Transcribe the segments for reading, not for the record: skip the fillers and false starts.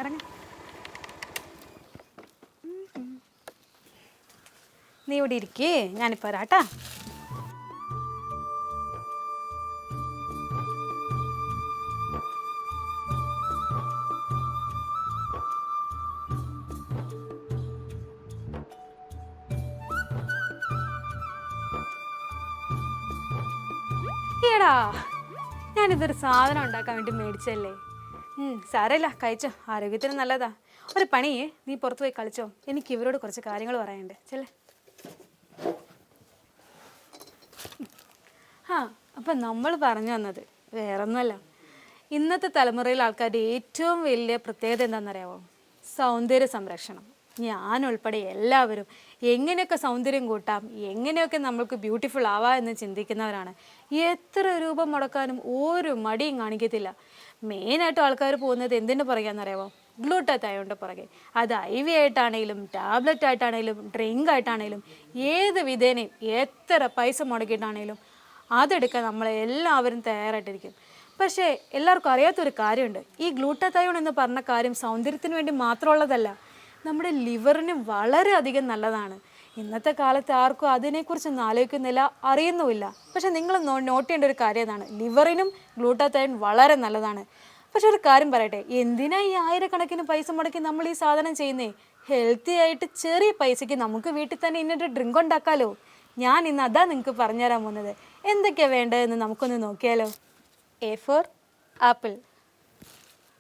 ഇറങ്ങ. നീ ഇവിടെ ഇരിക്കേ, ഞാനിപ്പോൾ വരാട്ടാ. ഏടാ, ഞാനിതൊരു സാധനം ഉണ്ടാക്കാൻ വേണ്ടി മേടിച്ചല്ലേ. സാരമില്ല, കഴിച്ചോ, ആരോഗ്യത്തിന് നല്ലതാ. ഒരു പണിയേ, നീ പുറത്ത് പോയി കളിച്ചോ, എനിക്ക് ഇവരോട് കുറച്ച് കാര്യങ്ങൾ പറയാനുണ്ട്. ചെല്ലേ. അപ്പം നമ്മൾ പറഞ്ഞു വന്നത് വേറൊന്നുമല്ല, ഇന്നത്തെ തലമുറയിൽ ആൾക്കാരുടെ ഏറ്റവും വലിയ പ്രത്യേകത എന്താണെന്നറിയാമോ? സൗന്ദര്യ സംരക്ഷണം. ഞാനുൾപ്പെടെ എല്ലാവരും എങ്ങനെയൊക്കെ സൗന്ദര്യം കൂട്ടാം, എങ്ങനെയൊക്കെ നമ്മൾക്ക് ബ്യൂട്ടിഫുൾ ആവാം എന്ന് ചിന്തിക്കുന്നവരാണ്. എത്ര രൂപ മുടക്കാനും ഒരു മടിയും കാണിക്കത്തില്ല. മെയിനായിട്ടും ആൾക്കാർ പോകുന്നത് എന്തിൻ്റെ പുറകെയാണെന്നറിയാമോ? ഗ്ലൂട്ടാത്തയോണ്ട് പുറകെ. അത് IV ആയിട്ടാണെങ്കിലും ടാബ്ലറ്റ് ആയിട്ടാണെങ്കിലും ഡ്രിങ്ക് ആയിട്ടാണെങ്കിലും ഏത് വിധേനയും എത്ര പൈസ മുടക്കിയിട്ടാണെങ്കിലും അതെടുക്കാൻ നമ്മളെല്ലാവരും തയ്യാറായിട്ടിരിക്കും. പക്ഷേ എല്ലാവർക്കും അറിയാത്തൊരു കാര്യമുണ്ട്. ഈ ഗ്ലൂട്ടാത്തയോൺ എന്ന് പറഞ്ഞ കാര്യം സൗന്ദര്യത്തിന് വേണ്ടി മാത്രമുള്ളതല്ല, നമ്മുടെ ലിവറിന് വളരെയധികം നല്ലതാണ്. ഇന്നത്തെ കാലത്ത് ആർക്കും അതിനെക്കുറിച്ചൊന്നും ആലോചിക്കുന്നില്ല, അറിയുന്നുമില്ല. പക്ഷെ നിങ്ങൾ നോട്ട് ചെയ്യേണ്ട ഒരു കാര്യം ഇതാണ്, ലിവറിനും ഗ്ലൂട്ടാത്തയോൺ വളരെ നല്ലതാണ്. പക്ഷെ ഒരു കാര്യം പറയട്ടെ, എന്തിനാ ഈ ആയിരക്കണക്കിന് പൈസ മുടക്കി നമ്മൾ ഈ സാധനം ചെയ്യുന്നേ? ഹെൽത്തി ആയിട്ട് ചെറിയ പൈസയ്ക്ക് നമുക്ക് വീട്ടിൽ തന്നെ ഇന്നൊരു ഡ്രിങ്ക് ഉണ്ടാക്കാമല്ലോ. ഞാൻ ഇന്ന് അതാ നിങ്ങൾക്ക് പറഞ്ഞുതരാൻ പോകുന്നത്. എന്തൊക്കെയാണ് വേണ്ടതെന്ന് നമുക്കൊന്ന് നോക്കിയാലോ. A for apple.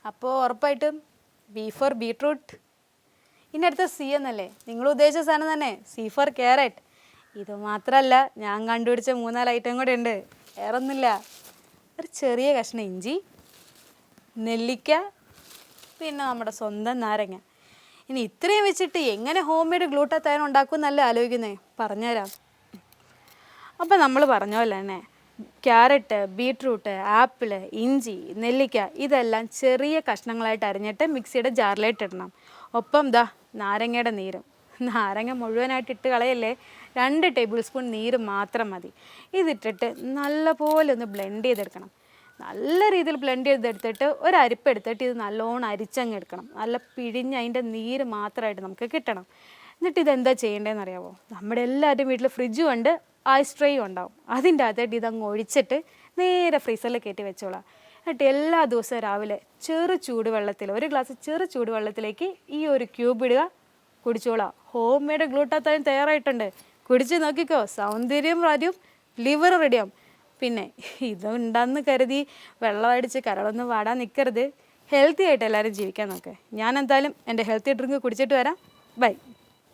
അപ്പോൾ ഉറപ്പായിട്ടും B for ബീട്രൂട്ട്. ഇനി അടുത്ത C എന്നല്ലേ, നിങ്ങൾ ഉദ്ദേശിച്ച സാധനം തന്നെ, C for ക്യാരറ്റ്. ഇത് മാത്രമല്ല, ഞാൻ കണ്ടുപിടിച്ച 3-4 ഐറ്റം കൂടെ ഉണ്ട്. വേറൊന്നുമില്ല, ഒരു ചെറിയ കഷ്ണം ഇഞ്ചി, നെല്ലിക്ക, പിന്നെ നമ്മുടെ സ്വന്തം നാരങ്ങ. ഇനി ഇത്രയും വെച്ചിട്ട് എങ്ങനെ ഹോം മെയ്ഡ് ഗ്ലൂട്ടാത്തയോൺ ഉണ്ടാക്കും എന്നല്ല ആലോചിക്കുന്നേ, പറഞ്ഞുതരാം. അപ്പം നമ്മൾ പറഞ്ഞ പോലെ തന്നെ ക്യാരറ്റ്, ബീട്രൂട്ട്, ആപ്പിള്, ഇഞ്ചി, നെല്ലിക്ക ഇതെല്ലാം ചെറിയ കഷ്ണങ്ങളായിട്ട് അരിഞ്ഞിട്ട് മിക്സിയുടെ ജാറിലായിട്ട് ഇടണം. ഒപ്പം നാരങ്ങയുടെ നീരും. നാരങ്ങ മുഴുവനായിട്ട് ഇട്ട് കളയല്ലേ, 2 ടേബിൾ സ്പൂൺ നീര് മാത്രം മതി. ഇതിട്ടിട്ട് നല്ലപോലെ ഒന്ന് ബ്ലെൻഡ് ചെയ്തെടുക്കണം. നല്ല രീതിയിൽ ബ്ലെൻഡ് ചെയ്തെടുത്തിട്ട് ഒരു അരിപ്പ് എടുത്തിട്ട് ഇത് നല്ലോണം അരിച്ചങ്ങ് എടുക്കണം. നല്ല പിഴിഞ്ഞ് അതിൻ്റെ നീര് മാത്രമായിട്ട് നമുക്ക് കിട്ടണം. എന്നിട്ട് ഇതെന്താ ചെയ്യേണ്ടതെന്ന് അറിയാമോ? നമ്മുടെ എല്ലാവരുടെയും വീട്ടിൽ ഫ്രിഡ്ജും ഉണ്ട്, ഐസ് ട്രേയും ഉണ്ടാവും. അതിൻ്റെ അകത്തായിട്ട് ഇതങ്ങ് ഒഴിച്ചിട്ട് നേരെ ഫ്രീസറിൽ കയറ്റി വെച്ചോളാം. എന്നിട്ട് എല്ലാ ദിവസവും രാവിലെ ചെറു ചൂടുവെള്ളത്തിൽ, ഒരു ഗ്ലാസ് ചെറു ചൂടുവെള്ളത്തിലേക്ക് ഈ ഒരു ക്യൂബ് ഇടുക, കുടിച്ചോളാം. ഹോം മെയ്ഡ് ഗ്ലൂട്ടാത്തയോൺ തയ്യാറായിട്ടുണ്ട്. കുടിച്ച് നോക്കിക്കോ, സൗന്ദര്യം വരും, ലിവർ റെഡിയാവും. പിന്നെ ഇതുണ്ടെന്ന് കരുതി വെള്ളം അടിച്ച് കരളൊന്നും വാടാൻ നിൽക്കരുത്. ഹെൽത്തി ആയിട്ട് എല്ലാവരും ജീവിക്കാൻ നോക്ക്. ഞാൻ എന്തായാലും എൻ്റെ ഹെൽത്തി ഡ്രിങ്ക് കുടിച്ചിട്ട് വരാം. ബൈ.